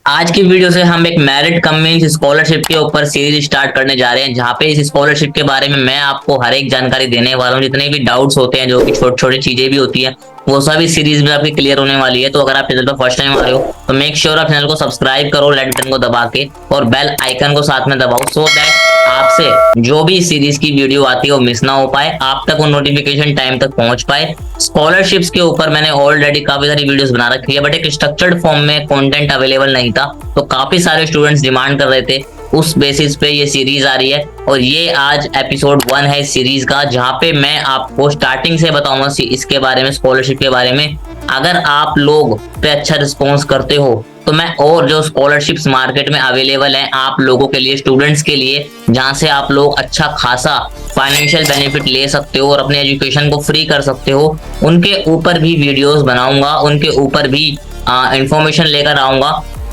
आज की वीडियो से हम एक मेरिट कम मींस स्कॉलरशिप के ऊपर सीरीज स्टार्ट करने जा रहे हैं, जहां पे इस स्कॉलरशिप के बारे में मैं आपको हर एक जानकारी देने वाला हूं। जितने भी डाउट्स होते हैं, जो कि छोटी छोटी चीजें भी होती हैं, वो सभी सीरीज में आपकी क्लियर होने वाली है। तो अगर आप चैनल पर फर्स्ट टाइम आ रहे हो तो मेक श्योर आप चैनल को सब्सक्राइब करो, रेड बटन को दबा के, और बेल आइकन को साथ में दबाओ, सो दैट आपसे जो भी सीरीज की वीडियो आती है वो मिस ना हो पाए, आप तक वो नोटिफिकेशन टाइम तक पहुंच पाए। स्कॉलरशिप्स के ऊपर मैंने ऑलरेडी काफी सारी वीडियोस बना रखी है, बट एक स्ट्रक्चर्ड फॉर्म में कंटेंट अवेलेबल नहीं था, तो काफी सारे स्टूडेंट्स डिमांड कर रहे थे। उस बेसिस पे ये सीरीज आ रही है, और ये आज एपिसोड 1 है इस सीरीज का, जहां पे मैं आपको स्टार्टिंग से बताऊंगा इसके बारे में, स्कॉलरशिप के बारे में। अगर आप लोग पे अच्छा रिस्पॉन्स करते हो तो मैं और जो स्कॉलरशिप्स मार्केट में अवेलेबल हैं आप लोगों के लिए, स्टूडेंट्स के लिए, जहां से आप लोग अच्छा खासा फाइनेंशियल बेनिफिट ले सकते हो और अपने एजुकेशन को फ्री कर सकते हो, उनके ऊपर भी वीडियोस बनाऊंगा, उनके ऊपर भी इंफॉर्मेशन लेकर आऊंगा।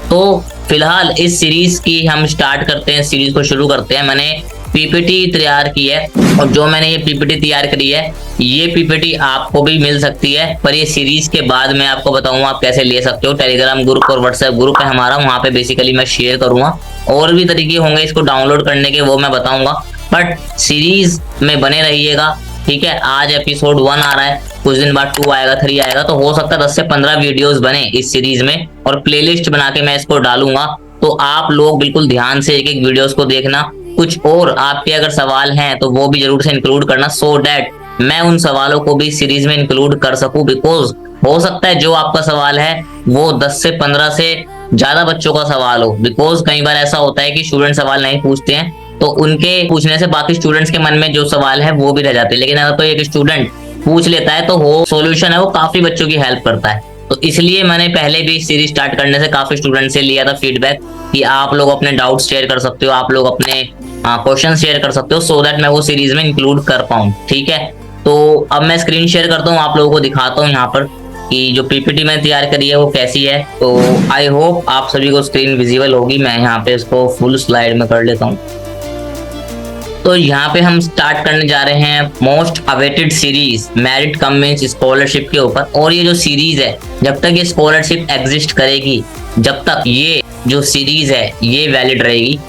तो फिलहाल इस सीरीज की हम स्टार्ट करते हैं, सीरीज को शुरू करते हैं। मैंने पीपीटी तैयार की है, और जो मैंने ये पीपीटी तैयार करी है, ये पीपीटी आपको भी मिल सकती है, पर ये सीरीज के बाद मैं आपको बताऊंगा आप कैसे ले सकते हो। टेलीग्राम ग्रुप और व्हाट्सएप ग्रुप है हमारा, वहां पे बेसिकली मैं शेयर करूंगा। और भी तरीके होंगे इसको डाउनलोड करने के, वो मैं बताऊंगा, बट सीरीज में बने रहिएगा, ठीक है। आज एपिसोड 1 आ रहा है, कुछ दिन बाद 2 आएगा, 3 आएगा, तो हो सकता है 10 से 15 वीडियोस बने इस सीरीज में, और प्लेलिस्ट बना के मैं इसको डालूंगा। तो आप लोग बिल्कुल ध्यान से एक एक वीडियोस को देखना। कुछ और आपके अगर सवाल हैं तो वो भी जरूर से इंक्लूड करना, सो दैट मैं उन सवालों को भी सीरीज में इंक्लूड कर सकूं। बिकॉज हो सकता है जो आपका सवाल है वो 10 से 15 से ज्यादा बच्चों का सवाल हो। बिकॉज कई बार ऐसा होता है कि स्टूडेंट सवाल नहीं पूछते हैं, तो उनके पूछने से बाकी स्टूडेंट्स के मन में जो सवाल है वो भी रह जाते हैं। लेकिन अगर तो एक स्टूडेंट पूछ लेता है तो वो सॉल्यूशन है, वो काफी बच्चों की हेल्प करता है। तो इसलिए मैंने पहले भी सीरीज स्टार्ट करने से काफी स्टूडेंट से लिया था फीडबैक कि आप लोग अपने डाउट शेयर कर सकते हो, आप लोग अपने क्वेश्चन शेयर कर सकते हो, सो दैट मैं वो सीरीज में इंक्लूड कर पाऊं, ठीक है। तो अब मैं स्क्रीन शेयर करता हूँ, आप लोगों को दिखाता हूँ यहाँ पर कि जो पीपीटी मैंने तैयार करी है वो कैसी है। तो आई होप आप सभी को स्क्रीन विजिबल होगी। मैं यहाँ पे इसको फुल स्लाइड में कर लेता हूँ। तो यहाँ पे हम स्टार्ट करने जा रहे हैं मोस्ट अवेटेड सीरीज मेरिट कम मींस स्कॉलरशिप के ऊपर। और ये जो सीरीज है, जब तक ये स्कॉलरशिप एग्जिस्ट करेगी, जब तक ये जो सीरीज है ये वैलिड रहेगी।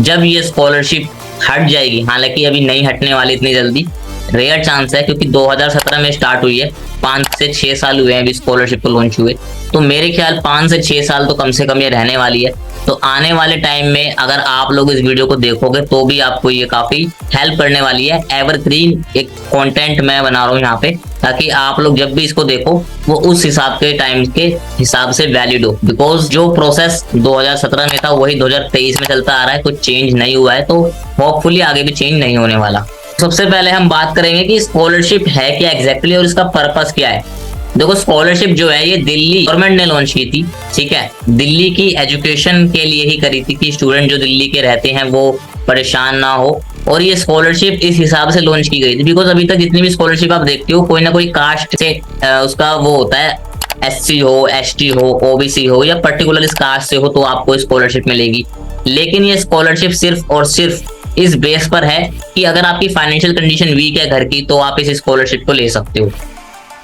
जब ये स्कॉलरशिप हट जाएगी, हालांकि अभी नहीं हटने वाली इतनी जल्दी, रेयर चांस है, क्योंकि 2017 में स्टार्ट हुई है, 5 से 6 साल हुए हैं अभी स्कॉलरशिप को लॉन्च हुए, तो मेरे ख्याल 5 से 6 साल तो कम से कम ये रहने वाली है। तो आने वाले टाइम में अगर आप लोग इस वीडियो को देखोगे तो भी आपको ये काफी हेल्प करने वाली है। एवरग्रीन एक कंटेंट मैं बना रहा हूँ यहाँ पे, ताकि आप लोग जब भी इसको देखो वो उस हिसाब के टाइम के हिसाब से वैलिड हो। बिकॉज जो प्रोसेस 2017 में था वही 2023 में चलता आ रहा है, कुछ चेंज नहीं हुआ है, तो होपफुली आगे भी चेंज नहीं होने वाला। सबसे पहले हम बात करेंगे कि स्कॉलरशिप है क्या एग्जैक्टली और इसका पर्पस क्या है। देखो, स्कॉलरशिप जो है ये दिल्ली गवर्नमेंट ने लॉन्च की थी, ठीक है। दिल्ली की एजुकेशन के लिए ही करी थी कि स्टूडेंट जो दिल्ली के रहते हैं वो परेशान ना हो, और ये स्कॉलरशिप इस हिसाब से लॉन्च की गई थी। बिकॉज अभी तक जितनी भी स्कॉलरशिप आप देखते हो, कोई ना कोई कास्ट से उसका वो होता है, SC हो, ST हो, OBC हो, या पर्टिकुलर इस कास्ट से हो तो आपको स्कॉलरशिप मिलेगी। लेकिन ये स्कॉलरशिप सिर्फ और सिर्फ इस बेस पर है कि अगर आपकी फाइनेंशियल कंडीशन वीक है घर की, तो आप इस स्कॉलरशिप को ले सकते हो।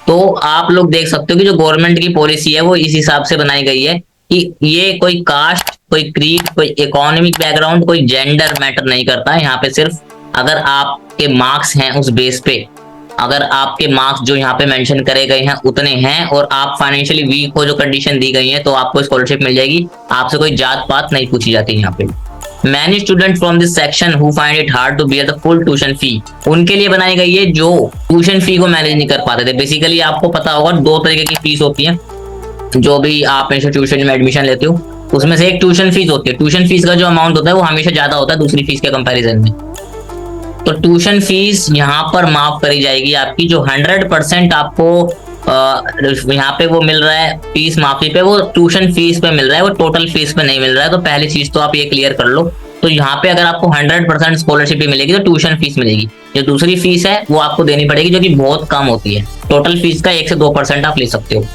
तो आप लोग देख सकते हो कि जो गवर्नमेंट की पॉलिसी है वो इस हिसाब से बनाई गई है कि ये कोई कास्ट, कोई क्रीड, कोई इकोनॉमिक बैकग्राउंड, कोई जेंडर मैटर नहीं करता है। यहाँ पे सिर्फ अगर आपके मार्क्स हैं उस बेस पे, अगर आपके मार्क्स जो यहाँ पे मेंशन करे गए हैं उतने हैं, और आप फाइनेंशियली वीक हो, जो कंडीशन दी गई है, तो आपको स्कॉलरशिप मिल जाएगी। आपसे कोई जात पात नहीं पूछी जाती यहाँ पे। Many students from this section who find it hard to bear the full tuition fee, उनके लिए बनाई गई है जो ट्यूशन फी को मैनेज नहीं कर पाते थे। बेसिकली आपको पता होगा 2 तरीके की फीस होती है, जो भी आप इंस्टीट्यूशन में एडमिशन लेते हो उसमें से एक ट्यूशन फीस होती है। ट्यूशन फीस का जो अमाउंट होता है वो हमेशा ज्यादा होता है दूसरी फीस के कंपैरिजन में। तो ट्यूशन फीस यहाँ पर माफ करी जाएगी आपकी, जो 100% आपको यहाँ पे वो मिल रहा है फीस माफी पे, वो ट्यूशन फीस पे मिल रहा है, वो टोटल फीस पे नहीं मिल रहा है। तो पहली चीज तो आप ये क्लियर कर लो। तो यहाँ पे अगर आपको 100% स्कॉलरशिप भी मिलेगी तो ट्यूशन फीस मिलेगी, जो दूसरी फीस है वो आपको देनी पड़ेगी, जो कि बहुत कम होती है। टोटल फीस का 1 से 2% आप ले सकते हो।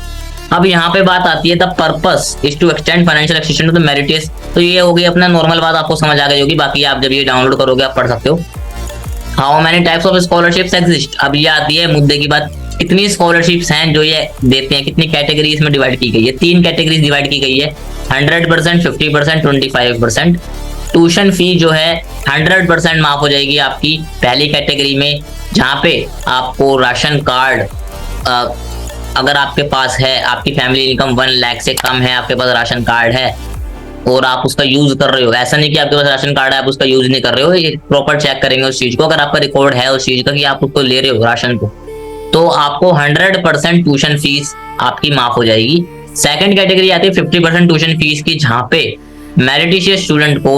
अब यहाँ पे बात आती है the purpose is to extend financial access to the meritorious. तो ये हो गई अपना नॉर्मल बात, आपको समझ आ गई होगी, बाकी आप जब ये डाउनलोड करोगे आप पढ़ सकते हो। How many types of scholarships exist, अब ये आती है मुद्दे की बात। कितनी स्कॉलरशिप्स हैं जो ये देते हैं, कितनी कैटेगरीज में डिवाइड की गई है। 3 कैटेगरीज डिवाइड की गई है। 100%, 50%, 25%। ट्यूशन फी जो है 100% माफ हो जाएगी आपकी पहली कैटेगरी में, जहाँ पे आपको राशन कार्ड अगर आपके पास है, आपकी फैमिली इनकम 1 लाख से कम है, आपके पास राशन कार्ड है और आप उसका यूज कर रहे हो, ऐसा नहीं कि आपके पास राशन कार्ड है आप उसका यूज नहीं कर रहे हो, ये प्रॉपर चेक करेंगे उस चीज को। अगर आपका रिकॉर्ड है उस चीज का कि आप उसको ले रहे हो राशन को, तो आपको 100% ट्यूशन फीस आपकी माफ हो जाएगी। सेकंड कैटेगरी आती है 50% ट्यूशन फीस की, जहाँ पे मेरिटिशियस स्टूडेंट को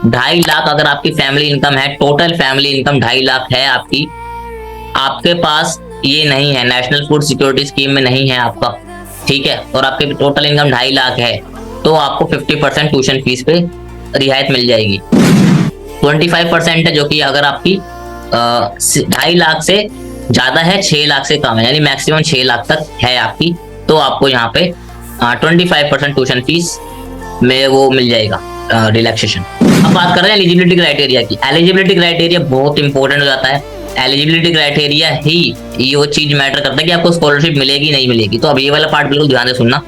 2.5 लाख अगर आपकी फैमिली इनकम है, टोटल फैमिली इनकम 2.5 लाख है आपकी, आपके पास ये नहीं है, नेशनल फूड सिक्योरिटी स्कीम में नहीं है आपका, ठीक है, और आपके टोटल इनकम 2.5 लाख है, तो आपको 50% ट्यूशन फीस पे रियायत मिल जाएगी। 25% है जो कि अगर आपकी 2.5 लाख से ज्यादा है, 6 लाख से कम है, यानी मैक्सिमम 6 लाख तक है आपकी, तो आपको यहाँ पे 25% ट्यूशन फीस में वो मिल जाएगा रिलैक्सेशन। अब बात कर रहे हैं एलिजिबिलिटी क्राइटेरिया की। एलिजिबिलिटी क्राइटेरिया बहुत इंपॉर्टेंट हो जाता है। एलिजिबिलिटी क्राइटेरिया ही ये वो चीज मैटर करता है कि आपको स्कॉलरशिप मिलेगी नहीं मिलेगी। तो अब ये वाला पार्ट बिल्कुल ध्यान से सुनना।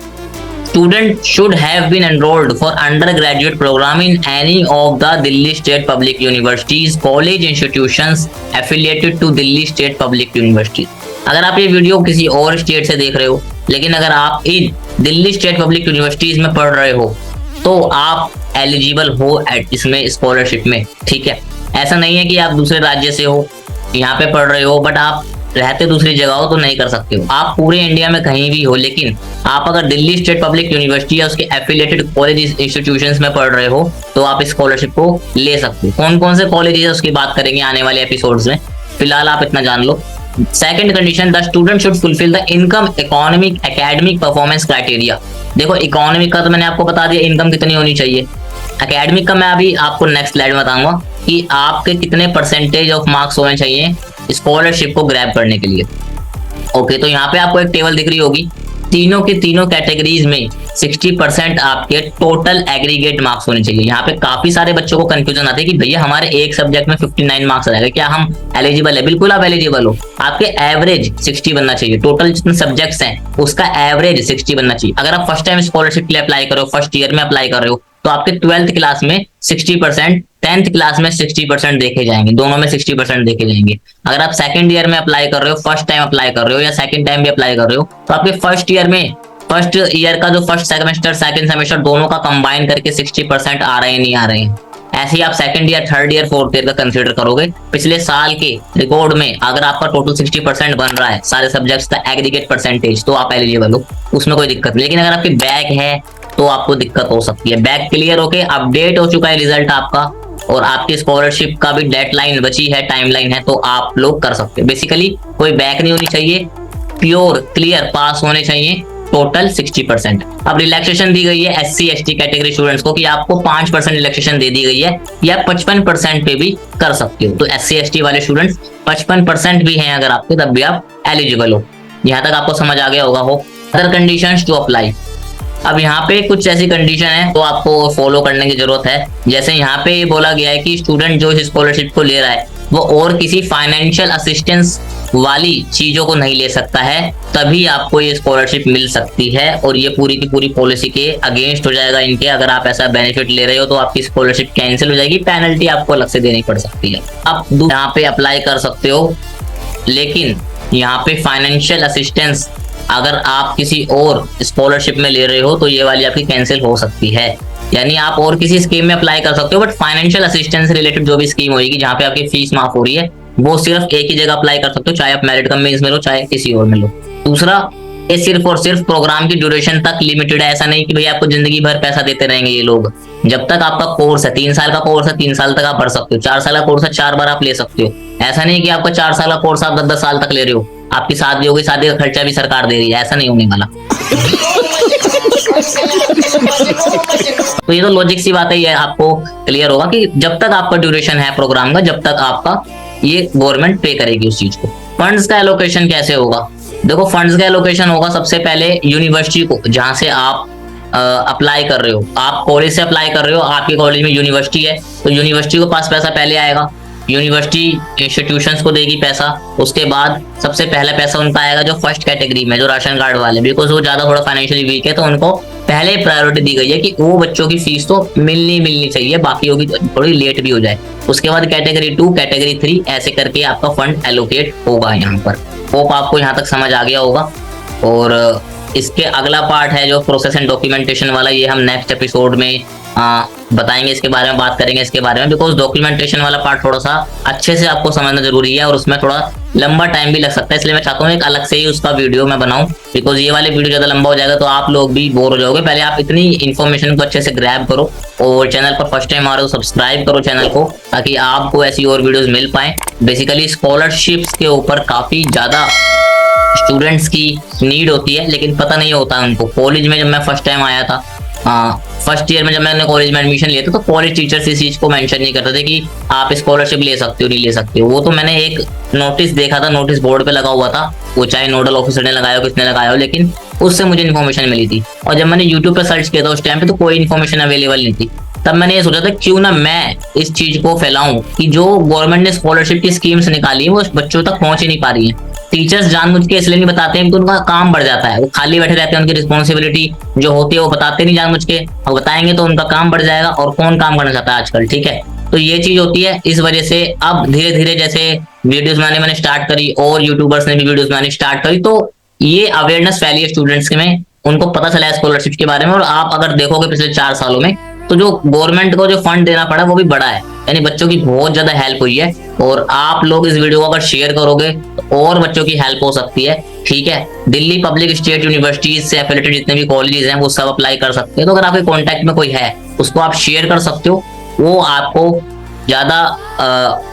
Student should have been enrolled for undergraduate program in any of the Delhi State Public Universities, college institutions affiliated to Delhi State Public Universities। अगर आप ये वीडियो किसी और स्टेट से देख रहे हो, लेकिन अगर आप इन दिल्ली स्टेट पब्लिक यूनिवर्सिटीज में पढ़ रहे हो, तो आप एलिजिबल हो इसमें स्कॉलरशिप में, ठीक है। ऐसा नहीं है कि आप दूसरे राज्य से हो, यहाँ पे पढ़ रहे हो, बट आप रहते दूसरी जगह हो तो नहीं कर सकते हो। आप पूरे इंडिया में कहीं भी हो, लेकिन आप अगर दिल्ली स्टेट पब्लिक यूनिवर्सिटी या उसके एफिलिएटेड कॉलेज इंस्टीट्यूशंस में पढ़ रहे हो, तो आप स्कॉलरशिप को ले सकते हो। कौन कौन से कॉलेज है उसकी बात करेंगे आने वाले एपिसोड्स में, फिलहाल आप इतना जान लो। Second condition, the student should fulfil the income economic academic performance criteria. देखो इकोनॉमिक का तो मैंने आपको बता दिया, इनकम कितनी होनी चाहिए। एकेडमिक का मैं अभी आपको नेक्स्ट स्लाइड में बताऊंगा कि आपके कितने परसेंटेज ऑफ मार्क्स होने चाहिए स्कॉलरशिप को ग्रैब करने के लिए। ओके, तो यहाँ पे आपको एक टेबल दिख रही होगी, तीनों की तीनों कैटेगरीज में 60% आपके टोटल एग्रीगेट मार्क्स होने चाहिए। यहाँ पे काफी सारे बच्चों को कंफ्यूजन आती है कि भैया हमारे एक सब्जेक्ट में 59 मार्क्स आएगा, क्या हम एलिजिबल है? बिल्कुल आप एलिजिबल हो। आपके एवरेज 60 बनना चाहिए, टोटल जितने सब्जेक्ट्स हैं उसका एवरेज 60 बनना चाहिए। अगर आप फर्स्ट टाइम स्कॉलरशिप के लिए अप्लाई कर रहे हो, फर्स्ट ईयर में अप्लाई कर रहे हो, तो आपके 12th क्लास में 60%, 10th क्लास में 60% देखे जाएंगे, दोनों में 60% देखे जाएंगे। अगर आप सेकंड ईयर में अप्लाई कर रहे हो, फर्स्ट टाइम अप्लाई कर रहे हो या सेकंड टाइम भी अप्लाई कर रहे हो, तो आपके फर्स्ट ईयर का जो फर्स्ट सेमेस्टर सेकंड सेमेस्टर दोनों का कंबाइन करके 60% आ रहे हैं नहीं आ रहे हैं। ऐसे ही आप second year, third year, fourth year का कंसीडर करोगे। पिछले साल के रिकॉर्ड में अगर आपका टोटल 60% बन रहा है सारे सब्जेक्ट्स का एग्रीगेट परसेंटेज, तो आप एलिजिबल हो, उसमें कोई दिक्कत नहीं। लेकिन अगर आपकी बैक है तो आपको दिक्कत हो सकती है। बैक क्लियर होके अपडेट हो चुका है रिजल्ट आपका और आपकी स्कॉलरशिप का भी डेडलाइन बची है, टाइमलाइन है, तो आप लोग कर सकते हो। बेसिकली कोई बैक नहीं होनी चाहिए, प्योर क्लियर पास होने चाहिए, टोटल 60%। अब रिलैक्सेशन दी गई है SC ST कैटेगरी स्टूडेंट्स को कि आपको 5% रिलैक्सेशन दे दी गई है, या 55% पे भी कर सकते हो। तो SC ST वाले स्टूडेंट्स 55% भी हैं अगर आपके, तब भी आप एलिजिबल हो। यहाँ तक आपको समझ आ गया होगा हो। Other conditions to apply. अब यहाँ पे कुछ ऐसी कंडीशन है तो आपको फॉलो करने की जरूरत है। जैसे यहाँ पे ये बोला गया है कि स्टूडेंट जो इस स्कॉलरशिप को ले रहा है वो और किसी फाइनेंशियल असिस्टेंस वाली चीजों को नहीं ले सकता है, तभी आपको ये स्कॉलरशिप मिल सकती है। और ये पूरी की पूरी पॉलिसी के अगेंस्ट हो जाएगा इनके। अगर आप ऐसा बेनिफिट ले रहे हो तो आपकी स्कॉलरशिप कैंसिल हो जाएगी, पेनल्टी आपको अलग से देनी पड़ सकती है। आप यहाँ पे अप्लाई कर सकते हो, लेकिन यहाँ पे फाइनेंशियल असिस्टेंस अगर आप किसी और स्कॉलरशिप में ले रहे हो तो ये वाली आपकी कैंसिल हो सकती है। यानी आप और किसी स्कीम में अप्लाई कर सकते हो, बट फाइनेंशियल असिस्टेंस रिलेटेड जो भी स्कीम होगी जहाँ पे आपकी फीस माफ हो रही है, वो सिर्फ एक ही जगह अप्लाई कर सकते हो, चाहे आप मेरिट कम में लो चाहे किसी और में लो। दूसरा, ये सिर्फ और सिर्फ प्रोग्राम की ड्यूरेशन तक लिमिटेड है। ऐसा नहीं कि भाई आपको जिंदगी भर पैसा देते रहेंगे ये लोग। जब तक आपका कोर्स है, 3 साल का कोर्स है, 3 साल तक आप भर सकते हो। 4 साल का कोर्स है, 4 बार आप ले सकते हो। ऐसा नहीं कि आपका 4 साल का कोर्स आप 10-10 साल तक ले रहे हो, आपकी शादी होगी, शादी का खर्चा भी सरकार दे रही है, ऐसा नहीं होने वाला। तो ये तो लॉजिक सी बात है, आपको क्लियर होगा कि जब तक आपका ड्यूरेशन है प्रोग्राम का, जब तक आपका ये गवर्नमेंट पे करेगी उस चीज को। फंड्स का एलोकेशन कैसे होगा? देखो फंड्स का एलोकेशन होगा सबसे पहले यूनिवर्सिटी को, जहां से आप अप्लाई कर रहे हो। आप कॉलेज से अप्लाई कर रहे हो, आपके कॉलेज में यूनिवर्सिटी है तो यूनिवर्सिटी को पास पैसा पहले आएगा, यूनिवर्सिटी इंस्टीट्यूशंस को देगी पैसा। उसके बाद सबसे पहला पैसा उनका आएगा जो फर्स्ट कैटेगरी में, जो राशन कार्ड वाले, बिकॉज वो ज्यादा थोड़ा फाइनेंशियली वीक है तो उनको पहले प्रायोरिटी दी गई है कि वो बच्चों की फीस तो मिलनी चाहिए, बाकी होगी तो थोड़ी लेट भी हो जाए। उसके बाद कैटेगरी 2, कैटेगरी 3 ऐसे करके आपका फंड एलोकेट होगा यहाँ पर। होप आपको यहाँ तक समझ आ गया होगा। और इसके अगला पार्ट है जो प्रोसेस एंड डॉक्यूमेंटेशन वाला, ये हम नेक्स्ट एपिसोड में बताएंगे, इसके बारे में बात करेंगे इसके बारे में, बिकॉज डॉक्यूमेंटेशन वाला पार्ट थोड़ा सा अच्छे से आपको समझना जरूरी है और उसमें थोड़ा लंबा टाइम भी लग सकता है। इसलिए मैं चाहता हूँ एक अलग से ही उसका वीडियो मैं बनाऊं, बिकॉज ये वाले वीडियो ज्यादा लंबा हो जाएगा तो आप लोग भी बोर हो जाओगे। पहले आप इतनी इन्फॉर्मेशन को अच्छे से ग्रैब करो और चैनल पर फर्स्ट टाइम आ रहे हो सब्सक्राइब करो चैनल को, ताकि आपको ऐसी और वीडियोस मिल पाए। बेसिकली स्कॉलरशिप्स के ऊपर काफी ज्यादा स्टूडेंट्स की नीड होती है, लेकिन पता नहीं होता उनको। कॉलेज में जब मैं फर्स्ट टाइम आया था, फर्स्ट ईयर में जब मैंने कॉलेज में एडमिशन लिया था, तो कॉलेज टीचर्स इस चीज को मेंशन नहीं करते थे कि आप स्कॉलरशिप ले सकते हो नहीं ले सकते हो। वो तो मैंने एक नोटिस देखा था, नोटिस बोर्ड पे लगा हुआ था, वो चाहे नोडल ऑफिसर ने लगाया हो किसने लगाया हो, लेकिन उससे मुझे इन्फॉर्मेशन मिली थी। और जब मैंने यूट्यूब पे सर्च किया था उस टाइम पे, तो कोई इन्फॉर्मेशन अवेलेबल नहीं थी। तब मैंने ये सोचा था क्यों ना मैं इस चीज को फैलाऊं कि जो गवर्नमेंट ने स्कॉलरशिप की स्कीम्स निकाली है वो बच्चों तक पहुंच ही नहीं पा रही है। टीचर्स जानबूझ के इसलिए नहीं बताते हैं कि उनका काम बढ़ जाता है, वो खाली बैठे रहते हैं, उनकी रिस्पॉन्सिबिलिटी जो होती है वो बताते नहीं जानबूझ के, और बताएंगे तो उनका काम बढ़ जाएगा, और कौन काम करना चाहता है आजकल, ठीक है। तो ये चीज होती है। इस वजह से अब धीरे धीरे जैसे वीडियोस बनाने मैंने स्टार्ट करी और यूट्यूबर्स ने भी वीडियोस बनानी स्टार्ट करी, तो ये अवेयरनेस फैली है स्टूडेंट्स के में, उनको पता चला है स्कॉलरशिप के बारे में। और आप अगर देखोगे पिछले 4 सालों में, तो जो गवर्नमेंट को जो फंड देना पड़ा वो भी बड़ा है, यानी बच्चों की बहुत ज्यादा हेल्प हुई है। और आप लोग इस वीडियो को अगर शेयर करोगे तो और बच्चों की हेल्प हो सकती है, ठीक है। दिल्ली पब्लिक स्टेट यूनिवर्सिटीज से एफिलिएटेड जितने भी कॉलेजेस हैं वो सब अप्लाई कर सकते हैं। तो अगर आपके कॉन्टेक्ट में कोई है उसको आप शेयर कर सकते हो, वो आपको ज्यादा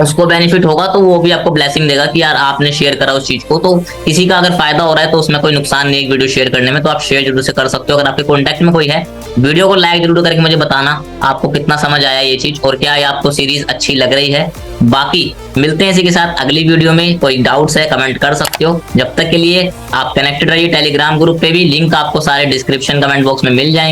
उसको बेनिफिट होगा, तो वो भी आपको ब्लेसिंग देगा कि यार आपने शेयर करा उस चीज को। तो किसी का अगर फायदा हो रहा है तो उसमें कोई नुकसान नहीं है एक वीडियो शेयर करने में, तो आप शेयर जरूर से कर सकते हो। अगर आपके कॉन्टेक्ट में कोई है, वीडियो को लाइक जरूर करके मुझे बताना आपको कितना समझ आया ये चीज, और क्या आपको सीरीज अच्छी लग रही है। बाकी मिलते हैं इसी के साथ अगली वीडियो में। कोई डाउट्स है कमेंट कर सकते हो। जब तक के लिए आप कनेक्टेड रहिए टेलीग्राम ग्रुप पे भी, लिंक आपको सारे डिस्क्रिप्शन कमेंट बॉक्स में मिल जाएंगे।